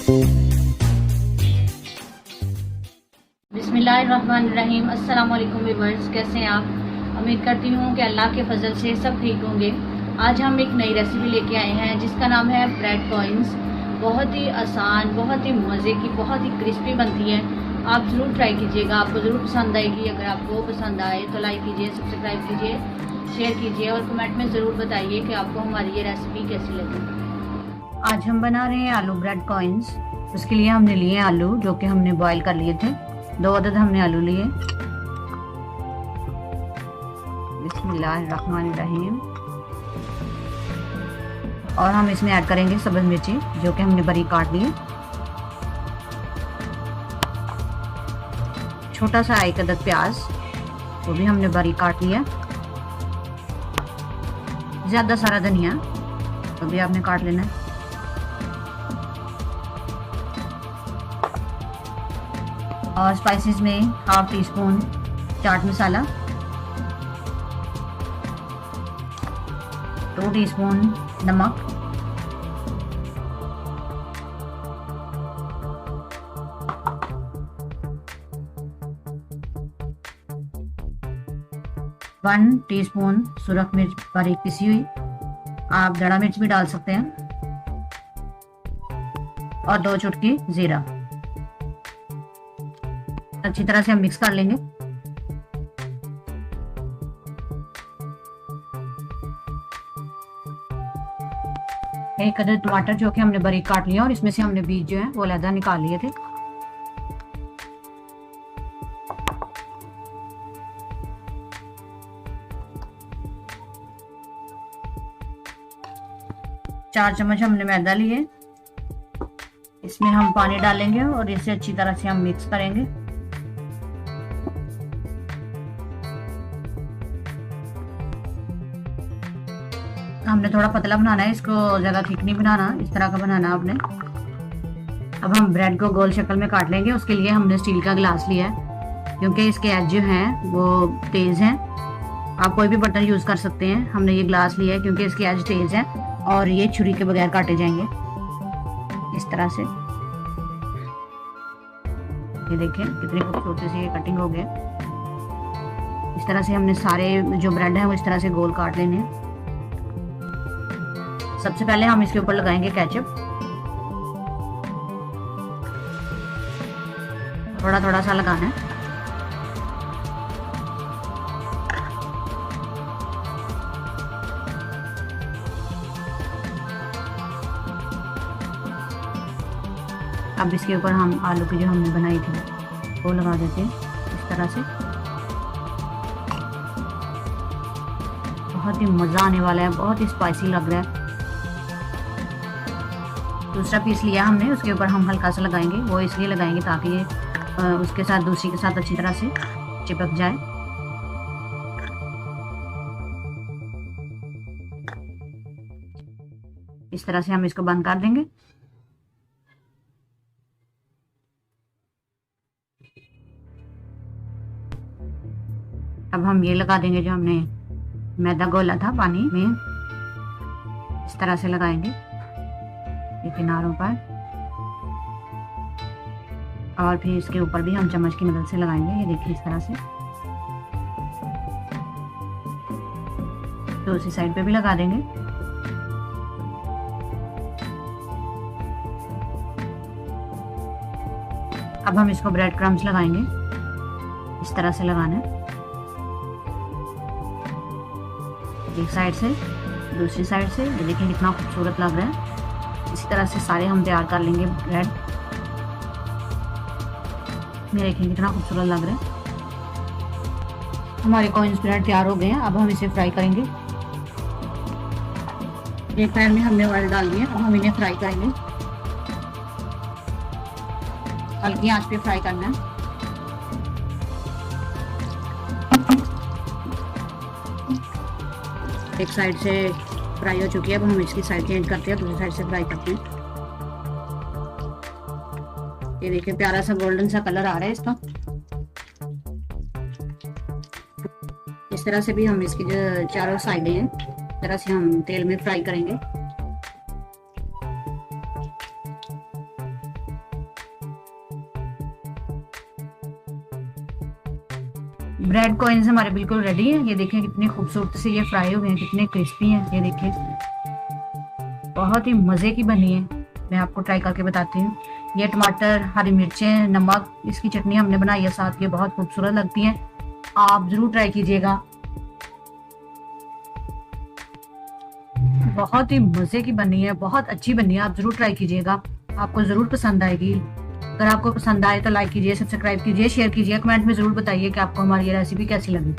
बिस्मिल्लाहिर्रहमानिर्रहीम। अस्सलाम वालेकुम व्यूअर्स, कैसे हैं आप? उम्मीद करती हूँ कि अल्लाह के फजल से सब ठीक होंगे। आज हम एक नई रेसिपी लेके आए हैं जिसका नाम है ब्रेड कॉइन्स। बहुत ही आसान, बहुत ही मज़े की, बहुत ही क्रिस्पी बनती है। आप ज़रूर ट्राई कीजिएगा, आपको ज़रूर पसंद आएगी। अगर आपको पसंद आए तो लाइक कीजिए, सब्सक्राइब कीजिए, शेयर कीजिए और कमेंट में ज़रूर बताइए कि आपको हमारी ये रेसिपी कैसी लगी। आज हम बना रहे हैं आलू ब्रेड कॉइन्स। उसके लिए हमने लिए आलू जो कि हमने बॉईल कर लिए थे। 2 अदद हमने आलू लिए। बिस्मिल्लाहिर्रहमानिर्रहीम। और हम इसमें ऐड करेंगे सब्ज़ मिर्ची जो कि हमने बारीक काट ली है। छोटा सा 1 अदद प्याज, वो भी हमने बारीक काट लिया। ज़्यादा सारा धनिया, वो भी आपने काट लेना है। और स्पाइसेस में 1/2 टीस्पून चाट मसाला, 2 टीस्पून नमक, 1 टीस्पून सुरख मिर्च बारीक पिसी हुई, आप दड़ा मिर्च भी डाल सकते हैं, और 2 चुटकी जीरा। अच्छी तरह से हम मिक्स कर लेंगे। एक अदद टमाटर जो कि हमने बारीक काट लिया और इसमें से हमने बीज जो है वो अलग निकाल लिए थे। चार चम्मच हमने मैदा लिए। इसमें हम पानी डालेंगे और इसे अच्छी तरह से हम मिक्स करेंगे। हमने थोड़ा पतला बनाना है, इसको ज़्यादा थिक नहीं बनाना, इस तरह का बनाना आपने। अब हम ब्रेड को गोल शक्ल में काट लेंगे। उसके लिए हमने स्टील का गिलास लिया है क्योंकि इसके एज जो हैं वो तेज़ हैं। आप कोई भी बर्तन यूज़ कर सकते हैं। हमने ये गिलास लिया है क्योंकि इसके एज तेज़ हैं और ये छुरी के बगैर काटे जाएंगे इस तरह से। ये देखें कितनी खूबसूरती से ये कटिंग हो गया। इस तरह से हमने सारे जो ब्रेड हैं वो इस तरह से गोल काट लेने हैं। सबसे पहले हम इसके ऊपर लगाएंगे केचप, थोड़ा थोड़ा सा लगाना है। अब इसके ऊपर हम आलू की जो हमने बनाई थी वो लगा देते हैं इस तरह से। बहुत ही मज़ा आने वाला है, बहुत ही स्पाइसी लग रहा है। दूसरा पीस लिया हमने, उसके ऊपर हम हल्का सा लगाएंगे। वो इसलिए लगाएंगे ताकि ये उसके साथ दूसरी के साथ अच्छी तरह से चिपक जाए। इस तरह से हम इसको बंद कर देंगे। अब हम ये लगा देंगे जो हमने मैदा घोला था पानी में, इस तरह से लगाएंगे ये किनारों पर। और फिर इसके ऊपर भी हम चम्मच की मदद से लगाएंगे। ये देखिए इस तरह से। तो उसी साइड पे भी लगा देंगे। अब हम इसको ब्रेड क्रम्स लगाएंगे, इस तरह से लगाना है। एक साइड से दूसरी साइड से। ये देखिए कितना खूबसूरत लग रहा है। इसी तरह से सारे हम तैयार कर लेंगे ब्रेड। ये देखिए कितना खूबसूरत लग रहा है। हमारे कॉइन्स ब्रेड तैयार हो गए हैं। अब हम इसे फ्राई करेंगे। एक पैन में हमने ऑयल डाल दिया। अब हम इन्हें फ्राई करेंगे। हल्की आंच पे फ्राई करना है। एक साइड से फ्राई हो चुकी है। अब हम इसकी साइड चेंज करते हैं, दूसरी साइड से फ्राई करते हैं। ये देखिए प्यारा सा गोल्डन सा कलर आ रहा है इसका। इस तरह से भी हम इसकी जो चारों साइडें हैं इस तरह से हम तेल में फ्राई करेंगे। ब्रेड कॉइन्स हमारे बिल्कुल रेडी हैं। ये देखें कितनी खूबसूरत से ये फ्राई हुए हैं, कितने क्रिस्पी हैं। ये देखें बहुत ही मज़े की बनी है। मैं आपको ट्राई करके बताती हूँ। ये टमाटर, हरी मिर्चें, नमक, इसकी चटनी हमने बनाई है साथ, ये बहुत खूबसूरत लगती है। आप ज़रूर ट्राई कीजिएगा, बहुत ही मज़े की बनी है, बहुत अच्छी बनी है। आप ज़रूर ट्राई कीजिएगा, आपको ज़रूर पसंद आएगी। अगर आपको पसंद आए तो लाइक कीजिए, सब्सक्राइब कीजिए, शेयर कीजिए, कमेंट में ज़रूर बताइए कि आपको हमारी ये रेसिपी कैसी लगी।